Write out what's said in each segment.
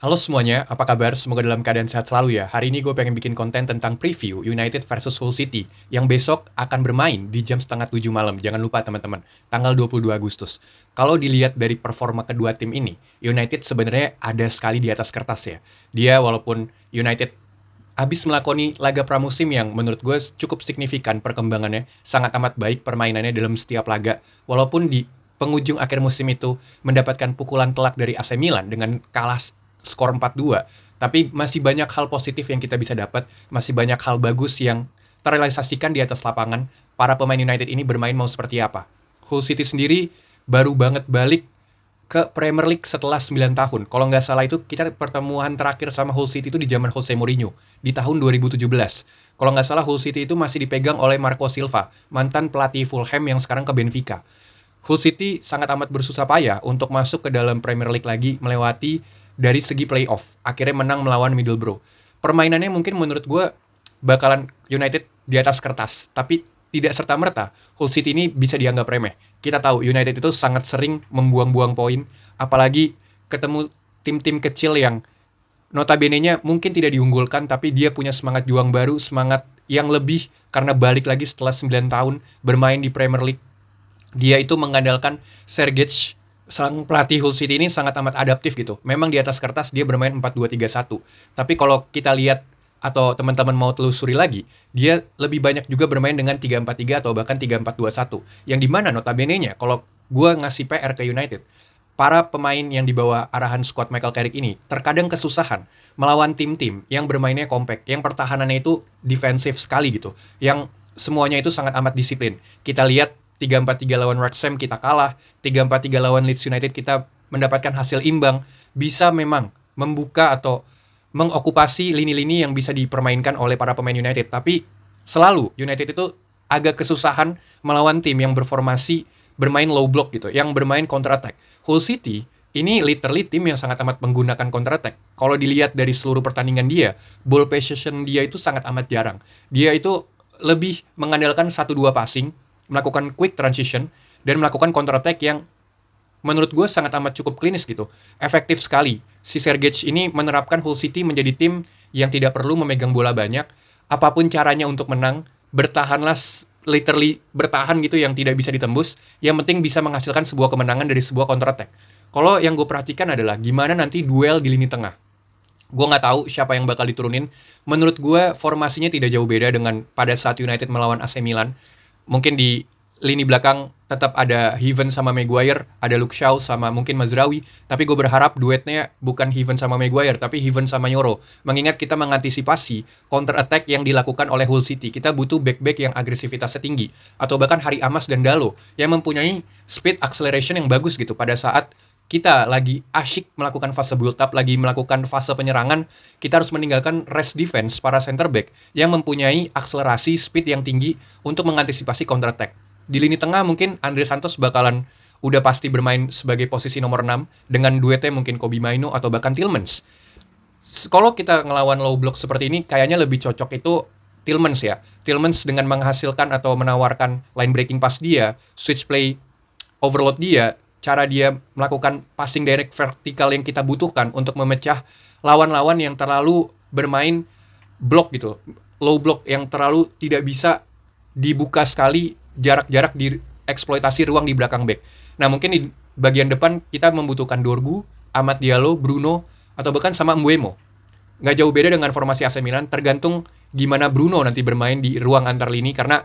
Halo semuanya, apa kabar? Semoga dalam keadaan sehat selalu ya. Hari ini gue pengen bikin konten tentang preview United versus Hull City yang besok akan bermain di jam setengah 7 malam. Jangan lupa teman-teman, tanggal 22 Agustus. Kalau dilihat dari performa kedua tim ini, United sebenarnya ada sekali di atas kertas ya. Dia walaupun United habis melakoni laga pramusim yang menurut gue cukup signifikan perkembangannya, sangat amat baik permainannya dalam setiap laga. Walaupun di penghujung akhir musim itu mendapatkan pukulan telak dari AC Milan dengan kalah skor 4-2, tapi masih banyak hal positif yang kita bisa dapat, masih banyak hal bagus yang terrealisasikan di atas lapangan. Para pemain United ini bermain mau seperti apa. Hull City sendiri baru banget balik ke Premier League setelah 9 tahun. Kalau nggak salah itu kita pertemuan terakhir sama Hull City itu di zaman Jose Mourinho di tahun 2017. Kalau nggak salah Hull City itu masih dipegang oleh Marco Silva, mantan pelatih Fulham yang sekarang ke Benfica. Hull City sangat amat bersusah payah untuk masuk ke dalam Premier League lagi melewati dari segi playoff. Akhirnya menang melawan Middlesbrough. Permainannya mungkin menurut gue bakalan United di atas kertas, tapi tidak serta-merta Hull City ini bisa dianggap remeh. Kita tahu United itu sangat sering membuang-buang poin, apalagi ketemu tim-tim kecil yang notabene-nya mungkin tidak diunggulkan, tapi dia punya semangat juang baru, semangat yang lebih karena balik lagi setelah 9 tahun bermain di Premier League. Dia itu mengandalkan Sergej, sang pelatih Hull City ini sangat amat adaptif gitu. Memang di atas kertas dia bermain 4-2-3-1. Tapi kalau kita lihat atau teman-teman mau telusuri lagi, dia lebih banyak juga bermain dengan 3-4-3 atau bahkan 3-4-2-1. Yang dimana notabene-nya kalau gue ngasih PR ke United, para pemain yang di bawah arahan squad Michael Carrick ini terkadang kesusahan melawan tim-tim yang bermainnya kompak, yang pertahanannya itu defensif sekali gitu, yang semuanya itu sangat amat disiplin. Kita lihat 3-4-3 lawan Wrexham kita kalah, 3-4-3 lawan Leeds United kita mendapatkan hasil imbang, bisa memang membuka atau mengokupasi lini-lini yang bisa dipermainkan oleh para pemain United. Tapi selalu United itu agak kesusahan melawan tim yang berformasi bermain low block gitu, yang bermain counter attack. Hull City ini literally tim yang sangat amat menggunakan counter attack. Kalau dilihat dari seluruh pertandingan dia, ball possession dia itu sangat amat jarang. Dia itu lebih mengandalkan 1-2 passing, melakukan quick transition, dan melakukan counter attack yang menurut gue sangat amat cukup klinis gitu. Efektif sekali. Si Sergej ini menerapkan Hull City menjadi tim yang tidak perlu memegang bola banyak. Apapun caranya untuk menang, bertahanlah literally bertahan gitu yang tidak bisa ditembus. Yang penting bisa menghasilkan sebuah kemenangan dari sebuah counter attack. Kalau yang gue perhatikan adalah gimana nanti duel di lini tengah. Gue nggak tahu siapa yang bakal diturunin. Menurut gue formasinya tidak jauh beda dengan pada saat United melawan AC Milan. Mungkin di lini belakang tetap ada Heaven sama Maguire, ada Luke Shaw sama mungkin Mazraoui, tapi gue berharap duetnya bukan Heaven sama Maguire, tapi Heaven sama Yoro. Mengingat kita mengantisipasi counter attack yang dilakukan oleh Hull City, kita butuh back-back yang agresivitasnya tinggi, atau bahkan Harry Amas dan Dalo, yang mempunyai speed acceleration yang bagus gitu pada saat kita lagi asyik melakukan fase build up, lagi melakukan fase penyerangan, kita harus meninggalkan rest defense para center back yang mempunyai akselerasi speed yang tinggi untuk mengantisipasi counter attack. Di lini tengah mungkin Andre Santos bakalan udah pasti bermain sebagai posisi nomor 6 dengan duetnya mungkin Kobbie Mainoo atau bahkan Tielemans. Kalau kita ngelawan low block seperti ini kayaknya lebih cocok itu Tielemans ya. Tielemans dengan menghasilkan atau menawarkan line breaking pass dia, switch play overload dia, cara dia melakukan passing direct vertikal yang kita butuhkan untuk memecah lawan-lawan yang terlalu bermain block gitu. Low block yang terlalu tidak bisa dibuka sekali jarak-jarak di eksploitasi ruang di belakang back. Nah, mungkin di bagian depan kita membutuhkan Dorgu, Amad Diallo, Bruno, atau bahkan sama Mbeumo. Nggak jauh beda dengan formasi AC Milan, tergantung gimana Bruno nanti bermain di ruang antar lini, karena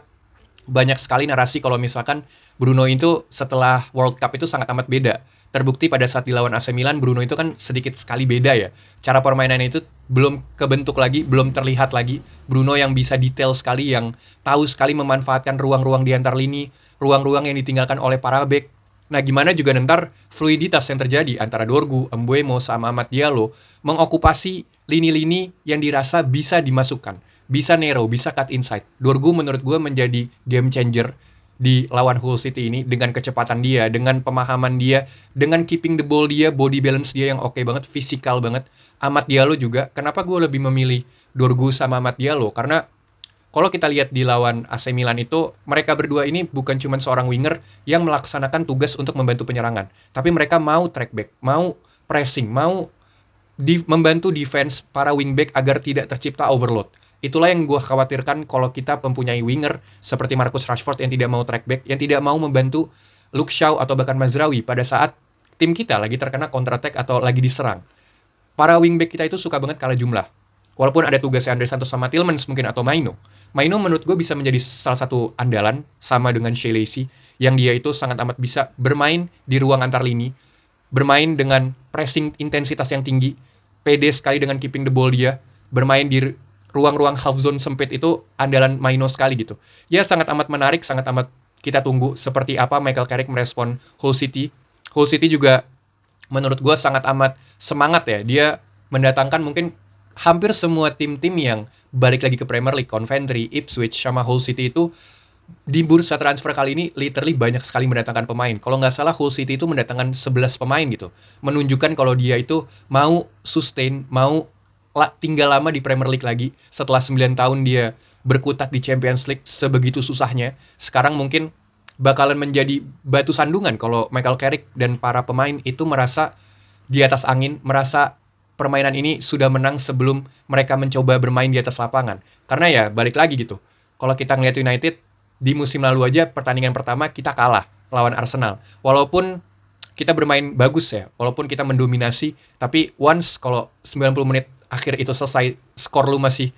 banyak sekali narasi kalau misalkan Bruno itu setelah World Cup itu sangat amat beda. Terbukti pada saat dilawan AC Milan, Bruno itu kan sedikit sekali beda ya. Cara permainannya itu belum kebentuk lagi, belum terlihat lagi. Bruno yang bisa detail sekali, yang tahu sekali memanfaatkan ruang-ruang di antar lini, ruang-ruang yang ditinggalkan oleh para back. Nah, gimana juga nanti fluiditas yang terjadi antara Dorgu, Mbeumo, sama Amad Diallo mengokupasi lini-lini yang dirasa bisa dimasukkan, bisa narrow, bisa cut inside. Dorgu menurut gue menjadi game changer di lawan Hull City ini dengan kecepatan dia, dengan pemahaman dia, dengan keeping the ball dia, body balance dia yang oke banget, fisikal banget. Amad Diallo juga, kenapa gue lebih memilih Dorgu sama Amad Diallo? Karena kalau kita lihat di lawan AC Milan itu, mereka berdua ini bukan cuma seorang winger yang melaksanakan tugas untuk membantu penyerangan, tapi mereka mau track back, mau pressing, mau membantu defense para wingback agar tidak tercipta overload. Itulah yang gue khawatirkan kalau kita mempunyai winger seperti Marcus Rashford yang tidak mau track back, yang tidak mau membantu Luke Shaw atau bahkan Mazraoui pada saat tim kita lagi terkena counter attack atau lagi diserang. Para wingback kita itu suka banget kalah jumlah. Walaupun ada tugasnya Andre Santos sama Tielemans mungkin atau Maino. Maino menurut gue bisa menjadi salah satu andalan sama dengan Shea Lacy yang dia itu sangat amat bisa bermain di ruang antar lini, bermain dengan pressing intensitas yang tinggi, pede sekali dengan keeping the ball dia, bermain di ruang-ruang half zone sempit itu andalan Maino sekali gitu. Ya sangat amat menarik, sangat amat kita tunggu seperti apa Michael Carrick merespon Hull City. Hull City juga menurut gue sangat amat semangat ya. Dia mendatangkan mungkin hampir semua tim-tim yang balik lagi ke Premier League, Coventry, Ipswich, sama Hull City itu di bursa transfer kali ini literally banyak sekali mendatangkan pemain. Kalau nggak salah Hull City itu mendatangkan 11 pemain gitu. Menunjukkan kalau dia itu mau sustain, mau tinggal lama di Premier League lagi. Setelah 9 tahun dia berkutat di Champions League sebegitu susahnya. Sekarang mungkin bakalan menjadi batu sandungan kalau Michael Carrick dan para pemain itu merasa di atas angin, merasa permainan ini sudah menang sebelum mereka mencoba bermain di atas lapangan. Karena ya balik lagi gitu. Kalau kita ngeliat United, di musim lalu aja pertandingan pertama kita kalah lawan Arsenal. Walaupun kita bermain bagus ya, walaupun kita mendominasi, tapi once kalau 90 menit akhir itu selesai, skor lu masih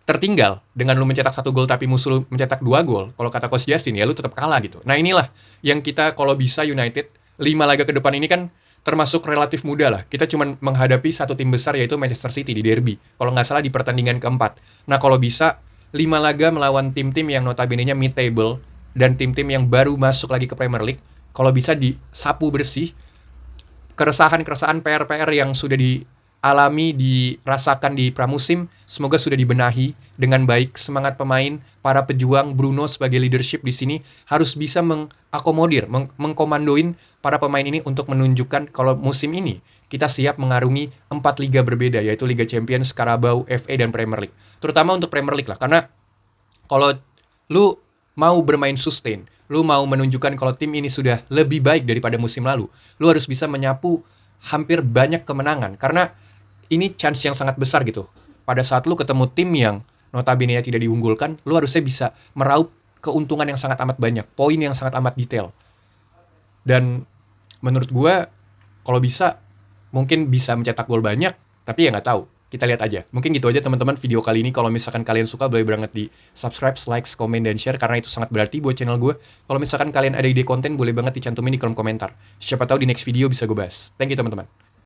tertinggal dengan lu mencetak 1 gol tapi musuh lu mencetak 2 gol. Kalau kata Coach Justin ya lu tetap kalah gitu. Nah inilah yang kita kalau bisa United 5 laga ke depan ini kan termasuk relatif mudah lah. Kita cuma menghadapi satu tim besar yaitu Manchester City di derby. Kalau nggak salah di pertandingan keempat. Nah kalau bisa 5 laga melawan tim-tim yang notabene-nya mid table dan tim-tim yang baru masuk lagi ke Premier League, kalau bisa disapu bersih keresahan-keresahan PR-PR yang sudah dialami, dirasakan di pramusim, semoga sudah dibenahi dengan baik. Semangat pemain, para pejuang, Bruno sebagai leadership di sini harus bisa mengakomodir, mengkomandoin para pemain ini untuk menunjukkan kalau musim ini kita siap mengarungi 4 liga berbeda, yaitu Liga Champions, Carabao, FA, dan Premier League. Terutama untuk Premier League lah, karena kalau lu mau bermain sustain, lu mau menunjukkan kalau tim ini sudah lebih baik daripada musim lalu, lu harus bisa menyapu hampir banyak kemenangan. Karena ini chance yang sangat besar gitu. Pada saat lu ketemu tim yang notabene tidak diunggulkan, lu harusnya bisa meraup keuntungan yang sangat amat banyak, poin yang sangat amat detail. Dan menurut gue, kalau bisa, mungkin bisa mencetak gol banyak, tapi ya nggak tahu. Kita lihat aja. Mungkin gitu aja teman-teman video kali ini. Kalau misalkan kalian suka, boleh banget di subscribe, like, komen, dan share. Karena itu sangat berarti buat channel gue. Kalau misalkan kalian ada ide konten, boleh banget dicantumin di kolom komentar. Siapa tahu di next video bisa gue bahas. Thank you teman-teman.